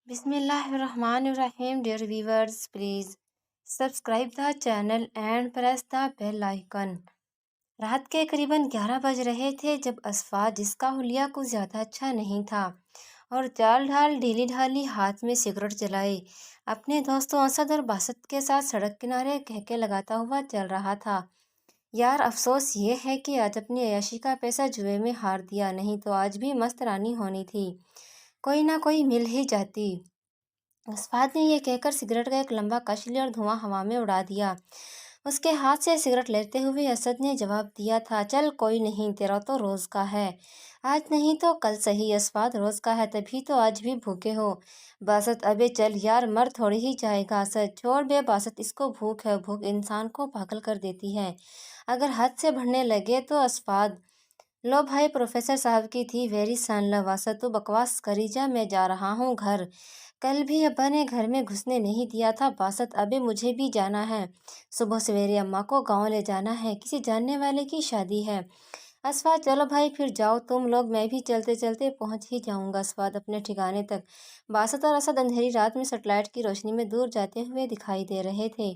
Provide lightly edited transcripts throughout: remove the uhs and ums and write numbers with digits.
Bismillah Bismillahirrahmanirrahim. Dear viewers, please subscribe the channel and press the bell icon. रात के करीबन 11 बज रहे थे जब असफाद, जिसका हुलिया कुछ ज़्यादा अच्छा नहीं था और चाल ढाल ढीली ढाली, हाथ में सिगरेट जलाए अपने दोस्तों असद और बासत के साथ सड़क किनारे कहके लगाता हुआ चल रहा था। यार, अफसोस ये है कि आज अपनी अय्याशी का पैसा जुए में हार दिया, नहीं तो आज भी मस्त रानी होनी थी, कोई ना कोई मिल ही जाती। असफाद ने यह कहकर सिगरेट का एक लंबा कश लिया और धुआं हवा में उड़ा दिया। उसके हाथ से सिगरेट लेते हुए असद ने जवाब दिया था, चल कोई नहीं, तेरा तो रोज़ का है, आज नहीं तो कल सही। असफाद, रोज़ का है तभी तो आज भी भूखे हो। बासत, अबे चल यार, मर थोड़ी ही जाएगा। असद, छोड़ बे बासत, इसको भूख है, भूख इंसान को पागल कर देती है अगर हद से बढ़ने लगे तो। असफाद, लो भाई, प्रोफेसर साहब की थी, वेरी सन लव। असद, तू बकवास करी जा, मैं जा रहा हूँ घर, कल भी अब्बा ने घर में घुसने नहीं दिया था। बासत, अबे मुझे भी जाना है, सुबह सवेरे अम्मा को गांव ले जाना है, किसी जानने वाले की शादी है। असफाद, चलो भाई फिर जाओ तुम लोग, मैं भी चलते चलते पहुंच ही जाऊंगा। असफाद अपने ठिकाने तक। बासत और असद अंधेरी रात में सेटेलाइट की रोशनी में दूर जाते हुए दिखाई दे रहे थे।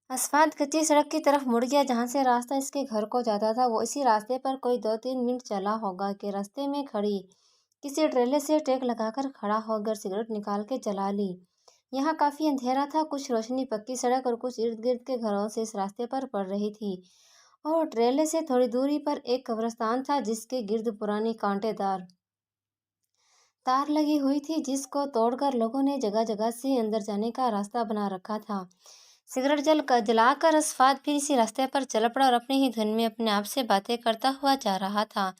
असफाद कच्ची सड़क की तरफ मुड़ गया जहाँ से रास्ता इसके घर को जाता था। वो इसी रास्ते पर कोई 2-3 मिनट चला होगा कि रास्ते में खड़ी किसी ट्रेले से टेक लगाकर खड़ा होकर सिगरेट निकाल के जला ली। यहाँ काफ़ी अंधेरा था, कुछ रोशनी पक्की सड़क और कुछ इर्द गिर्द के घरों से इस रास्ते पर पड़ रही थी, और ट्रेले से थोड़ी दूरी पर एक कब्रिस्तान था जिसके गिर्द पुरानी कांटेदार तार लगी हुई थी, जिसको तोड़कर लोगों ने जगह जगह से अंदर जाने का रास्ता बना रखा था। सिगरेट जलाकर असफाद फिर इसी रास्ते पर चल पड़ा और अपनी ही धुन में अपने आप से बातें करता हुआ जा रहा था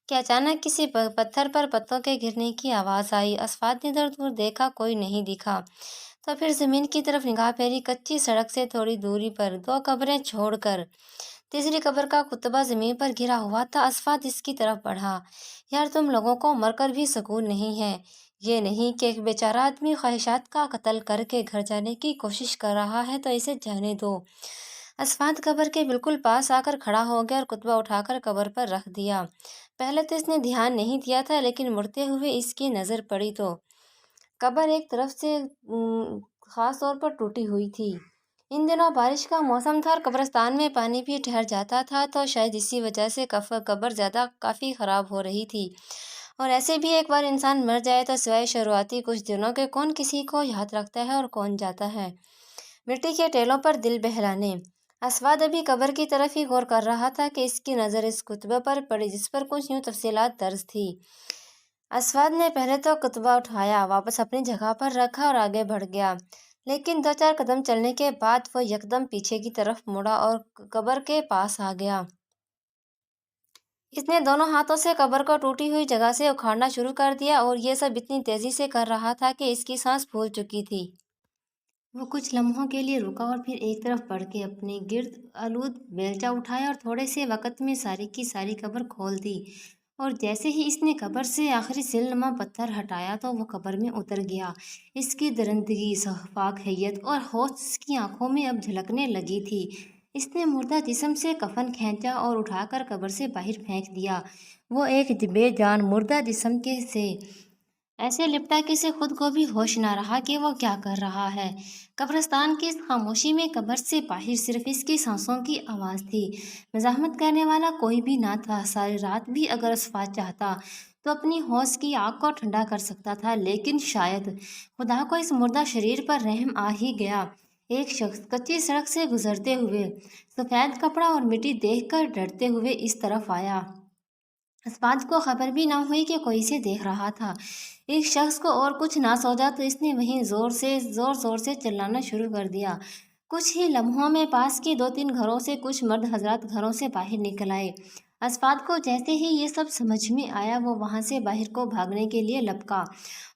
कि अचानक किसी पत्थर पर पत्तों के गिरने की आवाज़ आई। असफाद ने इधर उधर देखा, कोई नहीं दिखा, तो फिर ज़मीन की तरफ निगाह फेरी। कच्ची सड़क से थोड़ी दूरी पर 2 कब्रें छोड़कर तीसरी कब्र का कुतबा ज़मीन पर गिरा हुआ था। असफाद इसकी तरफ बढ़ा। यार, तुम लोगों को मरकर भी सुकून नहीं है? ये नहीं कि एक बेचारा आदमी ख्वाहिशात का कत्ल करके घर जाने की कोशिश कर रहा है तो इसे जाने दो। असफाद कब्र के बिल्कुल पास आकर खड़ा हो गया और कुतबा उठाकर कब्र पर रख दिया। पहले तो इसने ध्यान नहीं दिया था, लेकिन मुड़ते हुए इसकी नज़र पड़ी तो कब्र एक तरफ से खास तौर पर टूटी हुई थी। इन दिनों बारिश का मौसम था और कब्रिस्तान में पानी भी ठहर जाता था, तो शायद इसी वजह से कब्र काफ़ी ख़राब हो रही थी। और ऐसे भी एक बार इंसान मर जाए तो सिवाय शुरुआती कुछ दिनों के कौन किसी को याद रखता है और कौन जाता है मिट्टी के टेलों पर दिल बहलाने। असवाद अभी कब्र की तरफ ही गौर कर रहा था कि इसकी नज़र इस कुतबे पर पड़ी, जिस पर कुछ यूँ तफसीलात दर्ज थी। असवाद ने पहले तो कुतबा उठाया, वापस अपनी जगह पर रखा और आगे बढ़ गया, लेकिन 2-4 कदम चलने के बाद वो यकदम पीछे की तरफ मुड़ा और कब्र के पास आ गया। इसने दोनों हाथों से कब्र को टूटी हुई जगह से उखाड़ना शुरू कर दिया, और ये सब इतनी तेजी से कर रहा था कि इसकी सांस फूल चुकी थी। वो कुछ लम्हों के लिए रुका और फिर एक तरफ बढ़ के अपने गिर्द आलूद बेलचा उठाया और थोड़े से वक़्त में सारी की सारी कब्र खोल दी। और जैसे ही इसने कब्र से आखिरी सिलनुमा पत्थर हटाया तो वो कब्र में उतर गया। इसकी दरिंदगी, शफ़ाफ़ हैयत और होश इसकी आंखों में अब झलकने लगी थी। इसने मुर्दा जिस्म से कफन खींचा और उठाकर कब्र से बाहर फेंक दिया। वो एक बेजान मुर्दा जिस्म के से ऐसे लिपटा कि इसे खुद को भी होश ना रहा कि वो क्या कर रहा है। कब्रिस्तान की इस खामोशी में कब्र से बाहर सिर्फ इसकी सांसों की आवाज़ थी। मज़ाहमत करने वाला कोई भी ना था। सारी रात भी अगर असफाद चाहता तो अपनी होश की आग को ठंडा कर सकता था, लेकिन शायद खुदा को इस मुर्दा शरीर पर रहम आ ही गया। एक शख्स कच्ची सड़क से गुजरते हुए सफ़ेद कपड़ा और मिट्टी देखकर डरते हुए इस तरफ आया। असफाद को खबर भी ना हुई कि कोई इसे देख रहा था। एक शख्स को और कुछ ना सोचा तो इसने वहीं ज़ोर ज़ोर से चिल्लाना शुरू कर दिया। कुछ ही लम्हों में पास के 2-3 घरों से कुछ मर्द हजरात घरों से बाहर निकल आए। असफाद को जैसे ही ये सब समझ में आया, वो वहाँ से बाहर को भागने के लिए लपका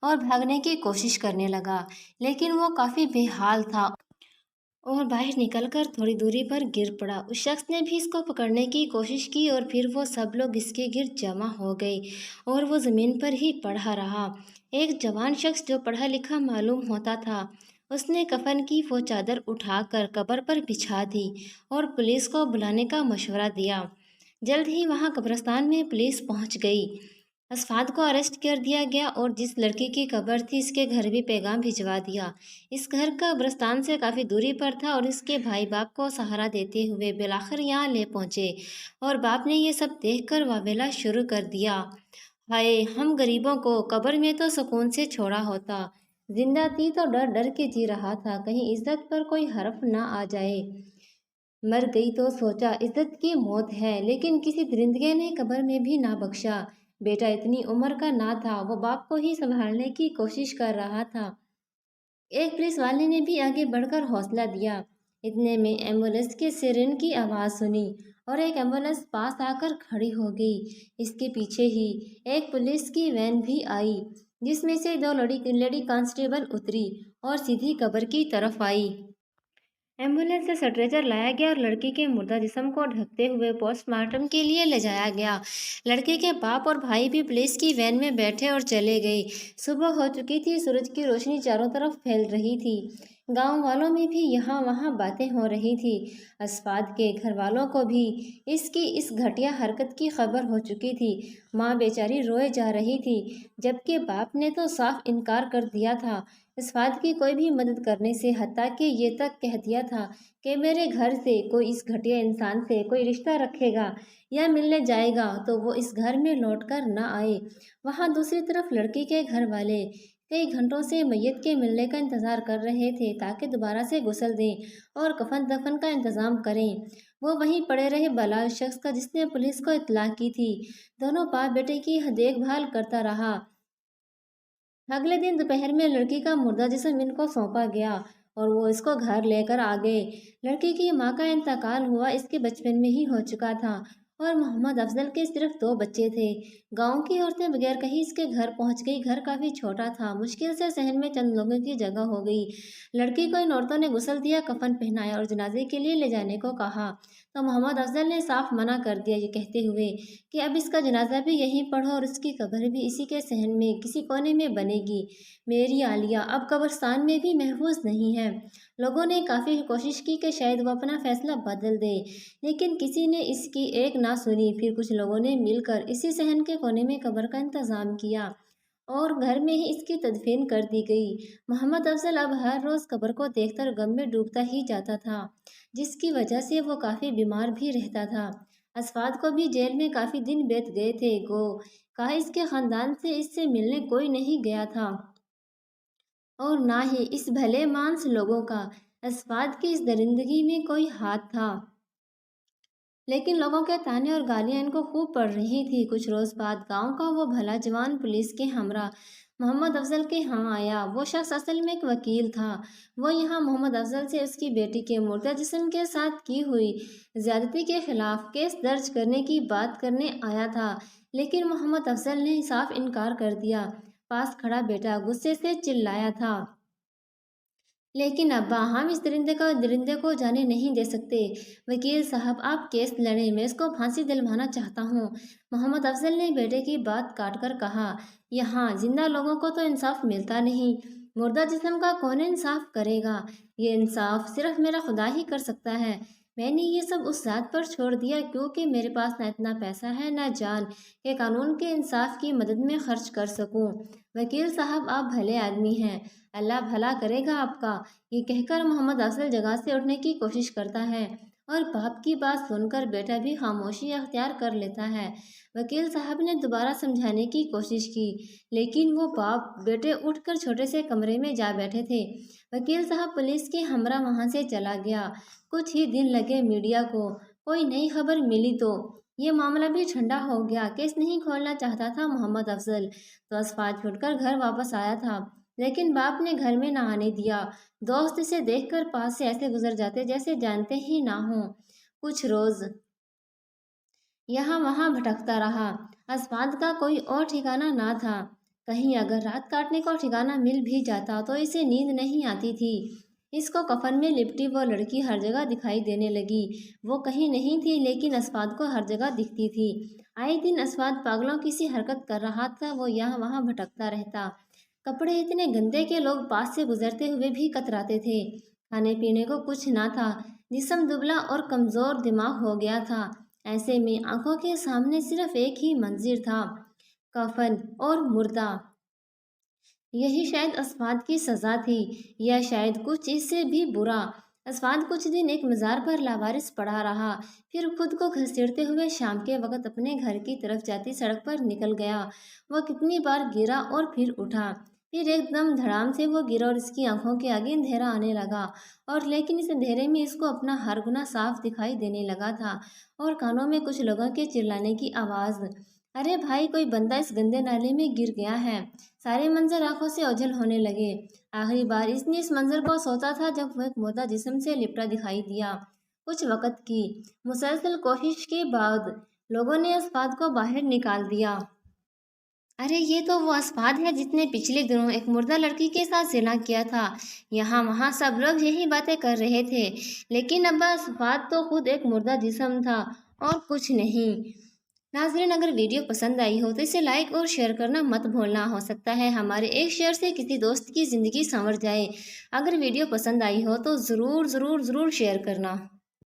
और भागने की कोशिश करने लगा, लेकिन वो काफ़ी बेहाल था और बाहर निकलकर थोड़ी दूरी पर गिर पड़ा। उस शख्स ने भी इसको पकड़ने की कोशिश की और फिर वो सब लोग इसके गिर्द जमा हो गए और वो ज़मीन पर ही पड़ा रहा। एक जवान शख्स जो पढ़ा लिखा मालूम होता था, उसने कफन की वो चादर उठाकर कब्र पर बिछा दी और पुलिस को बुलाने का मशवरा दिया। जल्द ही वहाँ कब्रिस्तान में पुलिस पहुँच गई। اسفاد کو اریسٹ کر دیا گیا اور جس لڑکی کی قبر تھی اس کے گھر بھی پیغام بھجوا دیا۔ اس گھر قبرستان سے کافی دوری پر تھا اور اس کے بھائی باپ کو سہارا دیتے ہوئے بالآخر یہاں لے پہنچے اور باپ نے یہ سب دیکھ کر واویلا شروع کر دیا۔ ہائے، ہم غریبوں کو قبر میں تو سکون سے چھوڑا ہوتا، زندہ تھی تو ڈر ڈر کے جی رہا تھا کہیں عزت پر کوئی حرف نہ آ جائے۔ مر گئی تو سوچا عزت کی موت ہے، لیکن کسی درندگے نے قبر میں بھی نہ بخشا۔ بیٹا اتنی عمر کا نہ تھا، وہ باپ کو ہی سنبھالنے کی کوشش کر رہا تھا۔ ایک پولیس والے نے بھی آگے بڑھ کر حوصلہ دیا۔ اتنے میں ایمبولینس کے سیرن کی آواز سنی اور ایک ایمبولینس پاس آ کر کھڑی ہو گئی۔ اس کے پیچھے ہی ایک پولیس کی وین بھی آئی جس میں سے دو لیڈی کانسٹیبل اتری اور سیدھی قبر کی طرف آئی۔ ایمبولینس سے سٹریچر لایا گیا اور لڑکی کے مردہ جسم کو ڈھکتے ہوئے پوسٹ مارٹم کے لیے لے جایا گیا۔ لڑکے کے باپ اور بھائی بھی پولیس کی وین میں بیٹھے اور چلے گئے۔ صبح ہو چکی تھی، سورج کی روشنی چاروں طرف پھیل رہی تھی۔ گاؤں والوں میں بھی یہاں وہاں باتیں ہو رہی تھی۔ اسفاد کے گھر والوں کو بھی اس کی اس گھٹیا حرکت کی خبر ہو چکی تھی۔ ماں بیچاری روئے جا رہی تھی، جبکہ باپ نے تو صاف انکار کر دیا تھا اسفاد کی کوئی بھی مدد کرنے سے، حتیٰ کہ یہ تک کہہ دیا تھا کہ میرے گھر سے کوئی اس گھٹیا انسان سے کوئی رشتہ رکھے گا یا ملنے جائے گا تو وہ اس گھر میں لوٹ کر نہ آئے۔ وہاں دوسری طرف لڑکی کے گھر والے کئی گھنٹوں سے میت کے ملنے کا انتظار کر رہے تھے تاکہ دوبارہ سے غسل دیں اور کفن دفن کا انتظام کریں۔ وہ وہیں پڑے رہے بلال شخص کا جس نے پولیس کو اطلاع کی تھی، دونوں باپ بیٹے کی دیکھ بھال کرتا رہا۔ اگلے دن دوپہر میں لڑکی کا مردہ جسم ان کو سونپا گیا اور وہ اس کو گھر لے کر آ گئے۔ لڑکی کی ماں کا انتقال ہوا اس کے بچپن میں ہی ہو چکا تھا اور محمد افضل کے صرف 2 بچے تھے۔ گاؤں کی عورتیں بغیر کہیں اس کے گھر پہنچ گئی۔ گھر کافی چھوٹا تھا، مشکل سے صحن میں چند لوگوں کی جگہ ہو گئی۔ لڑکی کو ان عورتوں نے غسل دیا، کفن پہنایا اور جنازے کے لیے لے جانے کو کہا تو محمد افضل نے صاف منع کر دیا، یہ کہتے ہوئے کہ اب اس کا جنازہ بھی یہیں پڑھو اور اس کی قبر بھی اسی کے صحن میں کسی کونے میں بنے گی۔ میری عالیہ اب قبرستان میں بھی محفوظ نہیں ہے۔ لوگوں نے کافی کوشش کی کہ شاید وہ اپنا فیصلہ بدل دے، لیکن کسی نے اس کی ایک نہ سنی۔ پھر کچھ لوگوں نے مل کر اسی صحن کے کونے میں قبر کا انتظام کیا اور گھر میں ہی اس کی تدفین کر دی گئی۔ محمد افضل اب ہر روز قبر کو دیکھ کر غم میں ڈوبتا ہی جاتا تھا، جس کی وجہ سے وہ کافی بیمار بھی رہتا تھا۔ اسفاد کو بھی جیل میں کافی دن بیت گئے تھے، گو کہا اس کے خاندان سے اس سے ملنے کوئی نہیں گیا تھا اور نہ ہی اس بھلے مانس لوگوں کا اسفاد کی اس درندگی میں کوئی ہاتھ تھا۔ لیکن لوگوں کے تانے اور گالیاں ان کو خوب پڑ رہی تھی۔ کچھ روز بعد گاؤں کا وہ بھلا جوان پولیس کے ہمراہ محمد افضل کے ہاں آیا۔ وہ شخص اصل میں ایک وکیل تھا۔ وہ یہاں محمد افضل سے اس کی بیٹی کے مردہ جسم کے ساتھ کی ہوئی زیادتی کے خلاف کیس درج کرنے کی بات کرنے آیا تھا، لیکن محمد افضل نے صاف انکار کر دیا۔ پاس کھڑا بیٹا غصے سے چلایا تھا، لیکن ابا، ہم اس درندے کو جانے نہیں دے سکتے۔ وکیل صاحب آپ کیس لڑیں، میں اس کو پھانسی دلوانا چاہتا ہوں۔ محمد افضل نے بیٹے کی بات کاٹ کر کہا، یہاں زندہ لوگوں کو تو انصاف ملتا نہیں، مردہ جسم کا کون انصاف کرے گا؟ یہ انصاف صرف میرا خدا ہی کر سکتا ہے۔ میں نے یہ سب اس ذات پر چھوڑ دیا کیونکہ میرے پاس نہ اتنا پیسہ ہے نہ جان کہ قانون کے انصاف کی مدد میں خرچ کر سکوں۔ وکیل صاحب آپ بھلے آدمی ہیں، اللہ بھلا کرے گا آپ کا۔ یہ کہہ کر محمد افضل جگہ سے اٹھنے کی کوشش کرتا ہے اور باپ کی بات سن کر بیٹا بھی خاموشی اختیار کر لیتا ہے۔ وکیل صاحب نے دوبارہ سمجھانے کی کوشش کی، لیکن وہ باپ بیٹے اٹھ کر چھوٹے سے کمرے میں جا بیٹھے تھے۔ وکیل صاحب پولیس کے ہمراہ وہاں سے چلا گیا۔ کچھ ہی دن لگے میڈیا کو کوئی نئی خبر ملی تو یہ معاملہ بھی ٹھنڈا ہو گیا۔ کیس نہیں کھولنا چاہتا تھا محمد افضل تو اسفاد چھوڑ کر گھر واپس آیا تھا، لیکن باپ نے گھر میں نہ آنے دیا۔ دوست اسے دیکھ کر پاس سے ایسے گزر جاتے جیسے جانتے ہی نہ ہوں۔ کچھ روز یہاں وہاں بھٹکتا رہا۔ اسفاد کا کوئی اور ٹھکانہ نہ تھا۔ کہیں اگر رات کاٹنے کو ٹھکانہ مل بھی جاتا تو اسے نیند نہیں آتی تھی۔ اس کو کفن میں لپٹی وہ لڑکی ہر جگہ دکھائی دینے لگی۔ وہ کہیں نہیں تھی لیکن اسفاد کو ہر جگہ دکھتی تھی۔ آئے دن اسفاد پاگلوں کی سی حرکت کر رہا تھا، وہ یہاں وہاں بھٹکتا رہتا۔ کپڑے اتنے گندے کہ لوگ پاس سے گزرتے ہوئے بھی کتراتے تھے۔ کھانے پینے کو کچھ نہ تھا، جسم دبلا اور کمزور دماغ ہو گیا تھا۔ ایسے میں آنکھوں کے سامنے صرف ایک ہی منظر تھا، कफन और मुर्दा। यही शायद असफाद की सजा थी, या शायद कुछ इससे भी बुरा। असफाद कुछ दिन एक मज़ार पर लावारिस पड़ा रहा, फिर खुद को घसीटते हुए शाम के वक्त अपने घर की तरफ जाती सड़क पर निकल गया। वह कितनी बार गिरा और फिर उठा, फिर एकदम धड़ाम से वो गिरा और इसकी आंखों के आगे अंधेरा आने लगा। और लेकिन इस अंधेरे में इसको अपना हर गुनाह साफ दिखाई देने लगा था, और कानों में कुछ लोगों के चिल्लाने की आवाज़, अरे भाई, कोई बंदा इस गंदे नाले में गिर गया है। सारे मंजर आंखों से ओझल होने लगे। आखिरी बार इसने इस मंजर को सोचा था जब वह एक मुर्दा जिस्म से लिपटा दिखाई दिया। कुछ वक्त की मुसलसल कोशिश के बाद लोगों ने असफाद को बाहर निकाल दिया। अरे, ये तो वो असफाद है जिसने पिछले दिनों एक मुर्दा लड़की के साथ जिना किया था। यहाँ वहाँ सब लोग यही बातें कर रहे थे, लेकिन अब असफाद तो खुद एक मुर्दा जिस्म था और कुछ नहीं। नाज़रीन, अगर वीडियो पसंद आई हो तो इसे लाइक और शेयर करना मत भूलना। हो सकता है हमारे एक शेयर से किसी दोस्त की ज़िंदगी संवर जाए। अगर वीडियो पसंद आई हो तो ज़रूर ज़रूर ज़रूर शेयर करना।